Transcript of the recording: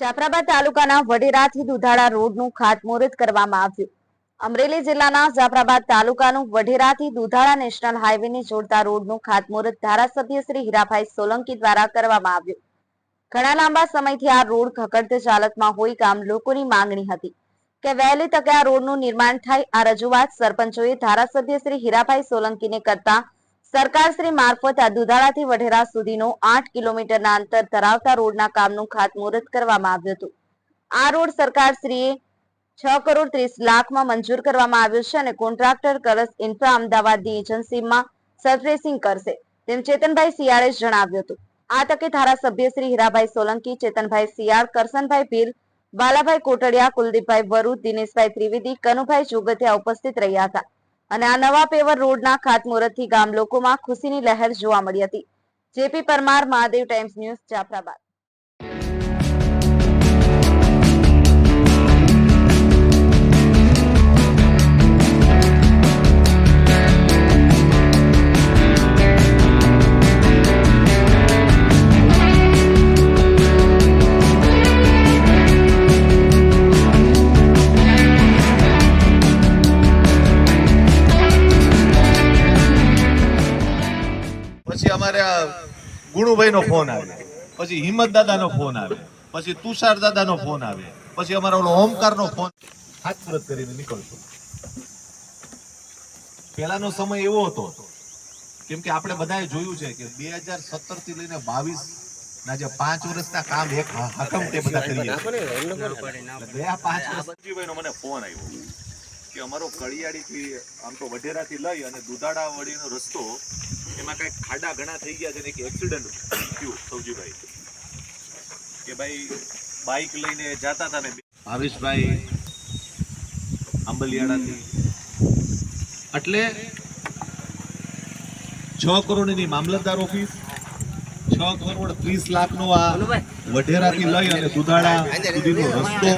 જાફરાબાદ તાલુકાના વઢેરાથી દુધાળા રોડનું ખાતમુહૂર્ત કરવામાં આવ્યું। અમરેલી જિલ્લાના જાફરાબાદ તાલુકાનું વઢેરાથી દુધાળા નેશનલ હાઈવેને જોડતા રોડનું ખાતમુહૂર્ત ધારાસભ્ય શ્રી હીરાભાઈ સોલંકી દ્વારા કરવામાં આવ્યું। ઘણા લાંબા સમયથી આ રોડ ખખડતી હાલતમાં હોય ગામ લોકોની માંગણી હતી કે વહેલી તકે આ રોડનું નિર્માણ થાય। આ રજૂઆત સરપંચોએ ધારાસભ્ય શ્રી હીરાભાઈ સોલંકીને કરતા સરકારશ્રી મારફત આ દુધાળાથી વઢેરા સુધીનો 8 કિલોમીટરના અંતર ધરાવતા રોડના કામનું ખાતમુહૂર્ત કરવામાં આવ્યું હતું। આ રોડ સરકારશ્રીએ 6 કરોડ 30 લાખમાં મંજૂર કરવામાં આવ્યો છે અને કોન્ટ્રાક્ટર કલશ ઇન્ફ્રા અમદાવાદની એજન્સીમાં સરફેસિંગ કરશે તેમ ચેતનભાઈ સિયાળે જણાવ્યું હતું। આ તકે ધારાસભ્ય શ્રી હીરાભાઈ સોલંકી, ચેતનભાઈ સિયાળ, કરસનભાઈ ભીલ, બાલાભાઈ કોટડિયા, કુલદીપભાઈ વરુ, દિનેશભાઈ ત્રિવેદી, કનુભાઈ જોગતિયા ઉપસ્થિત રહ્યા હતા અને આ નવા પેવર રોડના ખાતમુહૂર્તથી ગામ લોકોમાં ખુશીની લહેર જોવા મળી હતી। JP Parmar, Mahadev times news, Jafrabad. પછી અમારે ગુણુભાઈ નો ફોન આવે, પછી હિંમત દાદા નો ફોન આવે, પછી તુષાર દાદા નો ફોન આવે, પછી અમારા ઓલો ઓમકાર નો ફોન ખાતમુહૂર્ત કરીને નીકળતો। પહેલાનો સમય એવો હતો કેમ કે આપણે બધાએ જોયું છે કે 2017 થી લઈને 22 ના જે 5 વર્ષના કામ એક હકમતે બધા કરીએ। ગયા 5 વર્ષ સંજીવભાઈ નો મને ફોન આવ્યો કે અમારો કળિયાડી થી આમ તો વઢેરા થી લઈ અને દુધાળા વડીનો રસ્તો એમાં કઈ ખાડા ઘણા થઈ ગયા છે ને એક એક્સિડન્ટ થયું સૌજીભાઈ કે ભાઈ બાઇક લઈને જતા હતા ને ભાવેશભાઈ આંબલિયાળાથી એટલે 6 કરોડની મામલતદાર ઓફિસ, 6 કરોડ 30 લાખનો આ વઢેરાથી લઈ અને દુધાળા સુધીનો રસ્તો